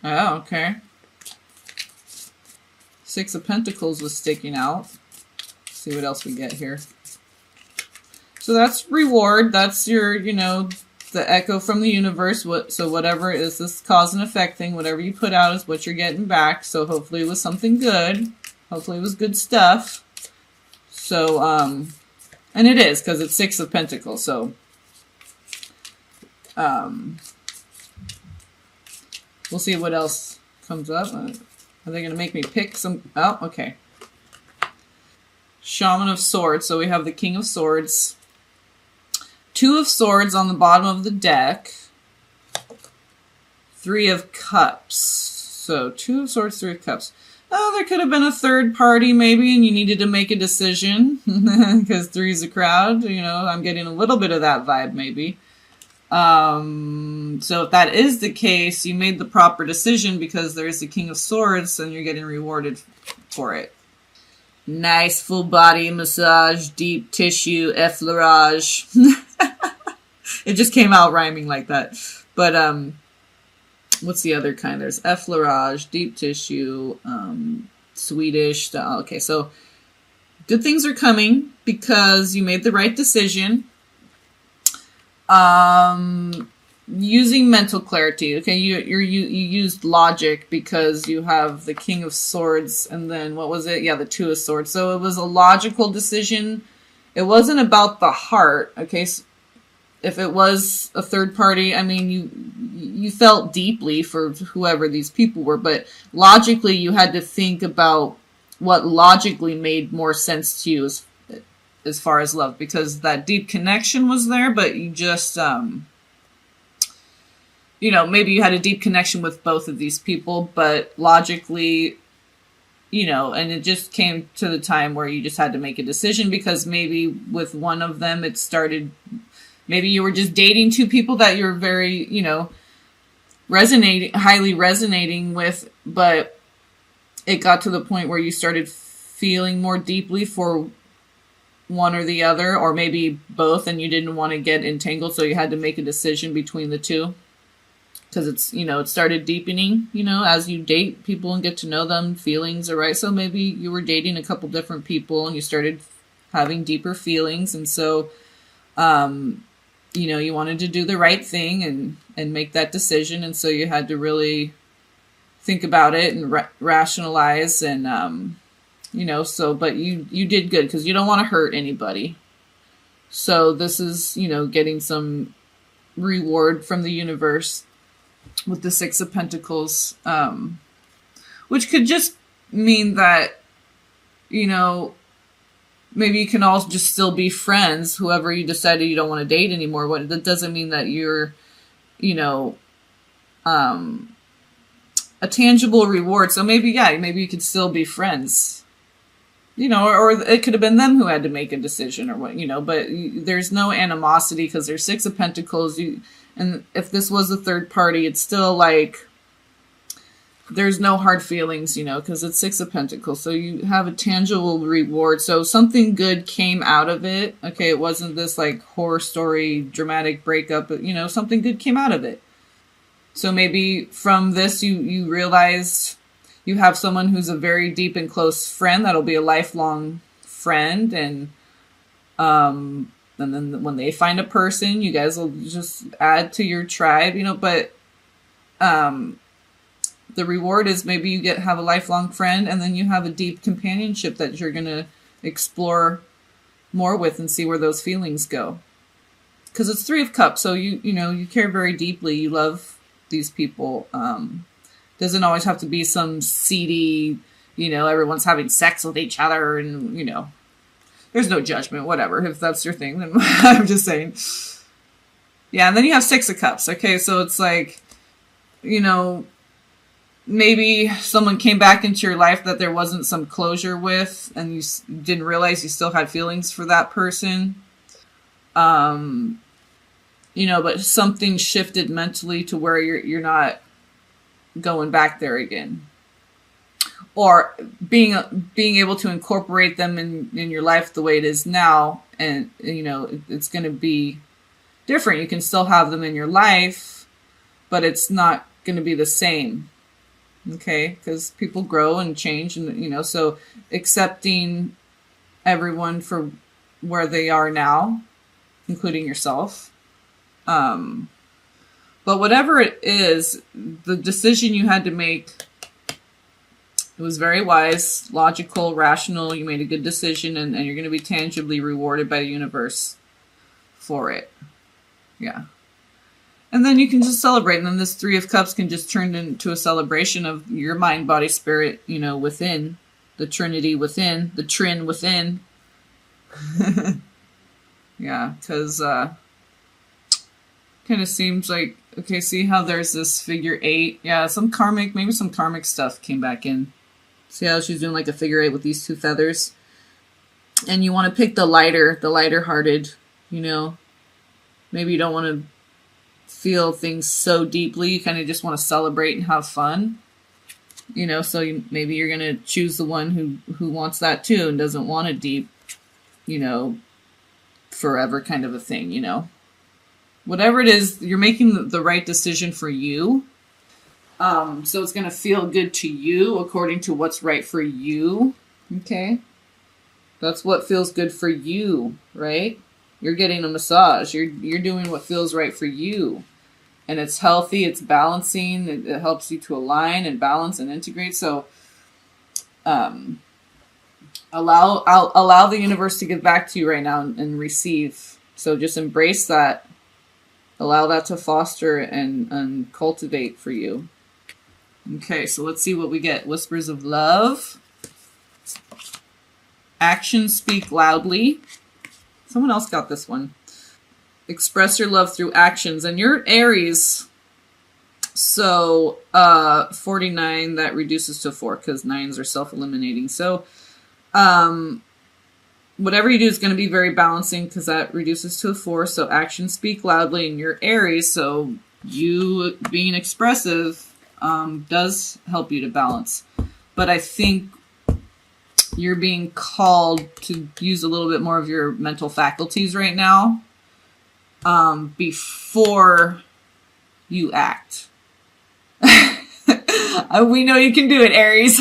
Oh, okay. Six of Pentacles was sticking out. Let's see what else we get here. So that's reward. That's your, you know, the echo from the universe. So whatever is this cause and effect thing, whatever you put out is what you're getting back. So hopefully it was something good. Hopefully it was good stuff. So, and it is, because it's Six of Pentacles. So, we'll see what else comes up. Are they going to make me pick some? Oh, okay. Shaman of Swords. So we have the King of Swords. Two of Swords on the bottom of the deck. Three of Cups. So Two of Swords, Three of Cups. Oh, there could have been a third party maybe, and you needed to make a decision because three's a crowd. You know, I'm getting a little bit of that vibe maybe. So if that is the case, you made the proper decision because there's the King of Swords and you're getting rewarded for it. Nice full body massage, deep tissue, effleurage. It just came out rhyming like that. But, what's the other kind? There's effleurage, deep tissue, Swedish. Okay, so good things are coming because you made the right decision. Using mental clarity. Okay, you used logic because you have the King of Swords and then what was it? Yeah, the Two of Swords. So it was a logical decision. It wasn't about the heart. Okay, so if it was a third party, I mean, you felt deeply for whoever these people were, but logically you had to think about what logically made more sense to you as far as love, because that deep connection was there, but you just, you know, maybe you had a deep connection with both of these people, but logically, you know, and it just came to the time where you just had to make a decision because maybe with one of them it started, maybe you were just dating two people that you're very, you know, highly resonating with, but it got to the point where you started feeling more deeply for one or the other, or maybe both, and you didn't want to get entangled, so you had to make a decision between the two. Because it's, you know, it started deepening, you know, as you date people and get to know them, feelings are right. So maybe you were dating a couple different people and you started having deeper feelings. And so, you know, you wanted to do the right thing and make that decision. And so you had to really think about it and rationalize and, you know, so, but you did good because you don't want to hurt anybody. So this is, you know, getting some reward from the universe with the Six of Pentacles, which could just mean that, you know, maybe you can all just still be friends, whoever you decided you don't want to date anymore. That doesn't mean that you're, you know, a tangible reward. So maybe, yeah, maybe you could still be friends, you know, or it could have been them who had to make a decision or what, you know, but there's no animosity because there's Six of Pentacles. And if this was a third party, it's still like, there's no hard feelings, you know, because it's Six of Pentacles. So you have a tangible reward. So something good came out of it. Okay, it wasn't this like horror story, dramatic breakup, but, you know, something good came out of it. So maybe from this, you realized you have someone who's a very deep and close friend that'll be a lifelong friend. And then when they find a person, you guys will just add to your tribe, you know, but the reward is maybe you have a lifelong friend and then you have a deep companionship that you're going to explore more with and see where those feelings go. Because it's Three of Cups, so you know, you care very deeply. You love these people. Doesn't always have to be some seedy, you know, everyone's having sex with each other and, you know, there's no judgment, whatever. If that's your thing, then I'm just saying. Yeah, and then you have Six of Cups. Okay, so it's like, you know, maybe someone came back into your life that there wasn't some closure with, and you didn't realize you still had feelings for that person. You know, but something shifted mentally to where you're not going back there again. Or being able to incorporate them in your life the way it is now, and you know it's going to be different. You can still have them in your life, but it's not going to be the same. Okay, because people grow and change, and so accepting everyone for where they are now, including yourself. Um, but whatever it is, the decision you had to make, it was very wise, logical, rational. You made a good decision, and you're going to be tangibly rewarded by the universe for it. Yeah. And then you can just celebrate. And then this Three of Cups can just turn into a celebration of your mind, body, spirit, within. The Trinity within. The Trin within. Yeah, because kind of seems like, okay, see how there's this figure 8? Yeah, maybe some karmic stuff came back in. See how she's doing like a figure 8 with these 2 feathers? And you want to pick the lighter hearted, Maybe you don't want to feel things so deeply. You kind of just want to celebrate and have fun. So maybe you're going to choose the one who wants that too and doesn't want a deep, forever kind of a thing, Whatever it is, you're making the right decision for you. So it's going to feel good to you according to what's right for you. Okay? That's what feels good for you, right? You're getting a massage. You're doing what feels right for you. And it's healthy, it's balancing, it helps you to align and balance and integrate. So allow the universe to give back to you right now and receive. So just embrace that. Allow that to foster and cultivate for you. Okay, so let's see what we get. Whispers of love. Actions speak loudly. Someone else got this one. Express your love through actions. And you're Aries. So 49, that reduces to 4 because 9s are self-eliminating. So whatever you do is going to be very balancing because that reduces to a 4. So actions speak loudly, and you're Aries. So you being expressive does help you to balance. But I think you're being called to use a little bit more of your mental faculties right now before you act. We know you can do it, Aries.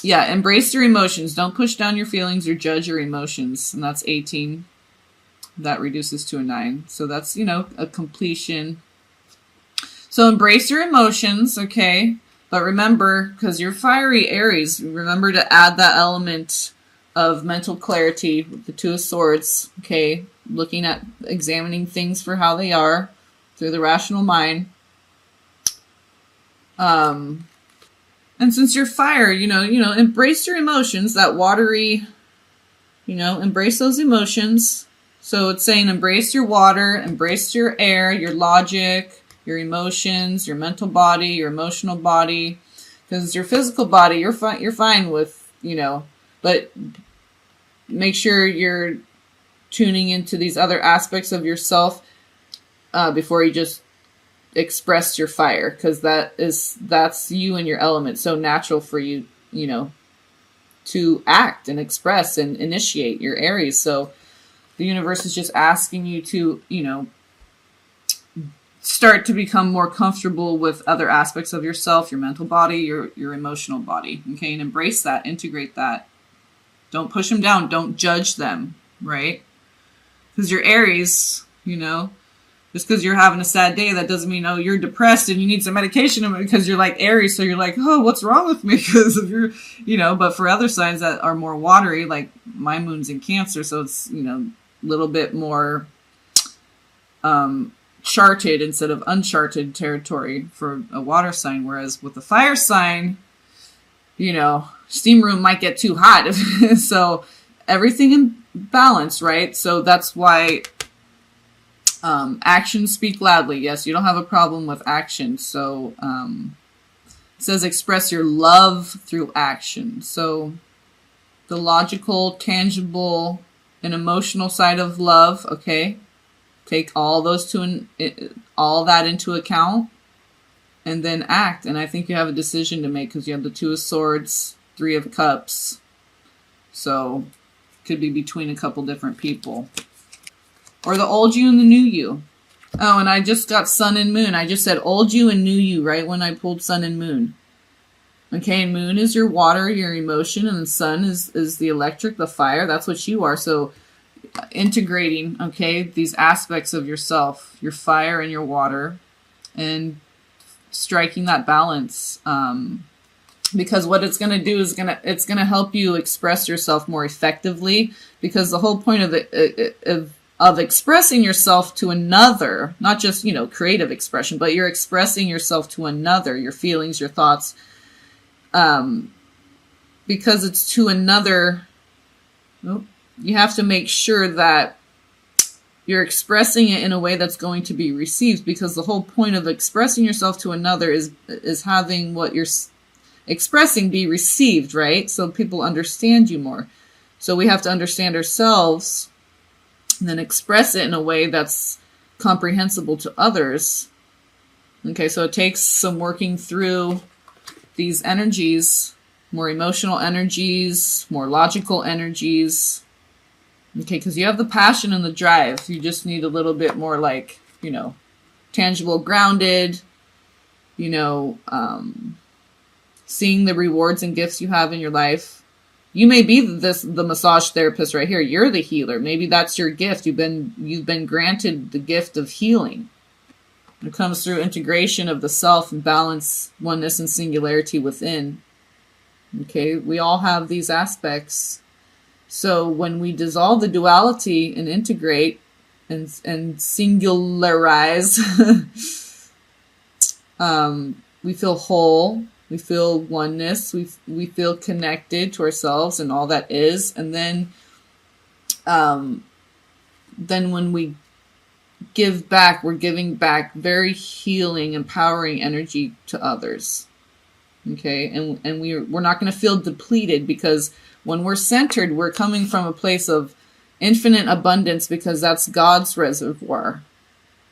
Yeah, embrace your emotions. Don't push down your feelings or judge your emotions. And that's 18. That reduces to a 9. So that's, a completion. So embrace your emotions, okay? But remember, because you're fiery Aries, remember to add that element of mental clarity with the 2 of Swords, okay? Looking at, examining things for how they are through the rational mind. And since you're fire, embrace your emotions, that watery, embrace those emotions. So it's saying embrace your water, embrace your air, your logic, your emotions, your mental body, your emotional body, because your physical body, you're fine with, but make sure you're tuning into these other aspects of yourself before you just express your fire, because that's you and your element. So natural for you, to act and express and initiate your Aries. So the universe is just asking you to, start to become more comfortable with other aspects of yourself, your mental body, your emotional body. Okay, and embrace that, integrate that. Don't push them down. Don't judge them, right? Because you're Aries, just because you're having a sad day, that doesn't mean, you're depressed and you need some medication because you're like Aries. So you're like, oh, what's wrong with me? Because of your, but for other signs that are more watery, like my moon's in Cancer. So it's, a little bit more, charted instead of uncharted territory for a water sign, whereas with the fire sign, steam room might get too hot. So everything in balance, right? So that's why actions speak loudly. Yes, you don't have a problem with action. So it says express your love through action. So the logical, tangible, and emotional side of love, okay? Take all that into account, and then act. And I think you have a decision to make because you have the 2 of Swords, 3 of Cups. So could be between a couple different people, or the old you and the new you. Oh, and I just got sun and moon. I just said old you and new you right when I pulled sun and moon. Okay, and moon is your water, your emotion, and the sun is the electric, the fire. That's what you are. So integrating, okay, these aspects of yourself, your fire and your water, and striking that balance. Because what it's going to do is it's going to help you express yourself more effectively, because the whole point of expressing yourself to another, not just, creative expression, but you're expressing yourself to another, your feelings, your thoughts, because it's to another. You have to make sure that you're expressing it in a way that's going to be received, because the whole point of expressing yourself to another is having what you're expressing be received, right? So people understand you more. So we have to understand ourselves and then express it in a way that's comprehensible to others. Okay, so it takes some working through these energies, more emotional energies, more logical energies. Okay, because you have the passion and the drive. You just need a little bit more tangible, grounded, seeing the rewards and gifts you have in your life. You may be the massage therapist right here. You're the healer. Maybe that's your gift. You've been granted the gift of healing. It comes through integration of the self and balance, oneness, and singularity within. Okay, we all have these aspects. So when we dissolve the duality and integrate and singularize, we feel whole, we feel oneness, we feel connected to ourselves and all that is. And then when we give back, we're giving back very healing, empowering energy to others. Okay, and we're not going to feel depleted, because when we're centered, we're coming from a place of infinite abundance, because that's God's reservoir.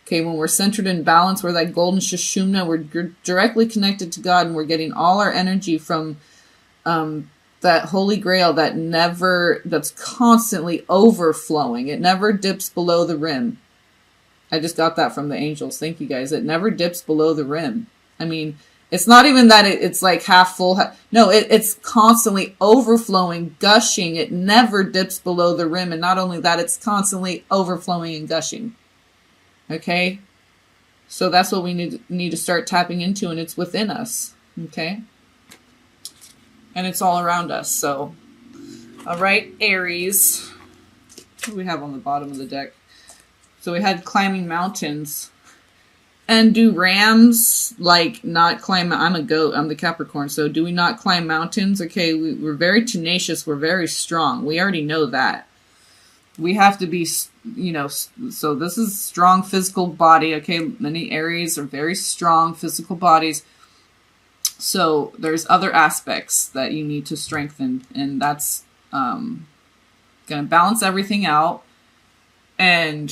Okay, when we're centered in balance, we're that golden Sushumna, we're directly connected to God, and we're getting all our energy from that holy grail that's constantly overflowing. It never dips below the rim. I just got that from the angels. Thank you guys. It never dips below the rim. I mean, it's not even that it's like half full. No, it's constantly overflowing, gushing. It never dips below the rim. And not only that, it's constantly overflowing and gushing. Okay? So that's what we need to start tapping into, and it's within us. Okay? And it's all around us. So, all right, Aries. What do we have on the bottom of the deck? So we had climbing mountains. And do rams not climb? I'm a goat. I'm the Capricorn. So do we not climb mountains? Okay, we're very tenacious. We're very strong. We already know that. We have to be, so this is strong physical body. Okay, many Aries are very strong physical bodies. So there's other aspects that you need to strengthen. And that's going to balance everything out. And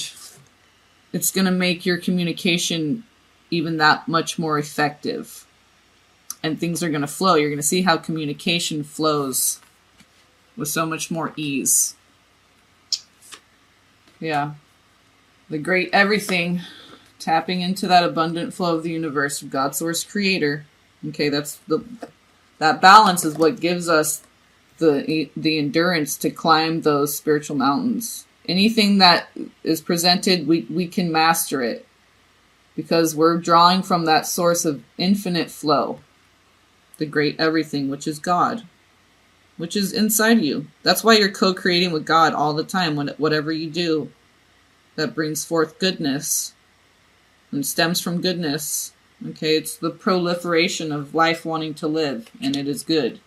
it's going to make your communication even that much more effective. And things are going to flow. You're going to see how communication flows with so much more ease. Yeah. The great everything. Tapping into that abundant flow of the universe, of God, source, creator. Okay, that balance is what gives us the endurance to climb those spiritual mountains. Anything that is presented, we can master it, because we're drawing from that source of infinite flow, the great everything, which is God, which is inside you. That's why you're co-creating with God all the time. Whatever you do that brings forth goodness and stems from goodness. Okay, it's the proliferation of life wanting to live, and it is good.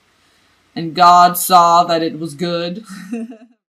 And God saw that it was good.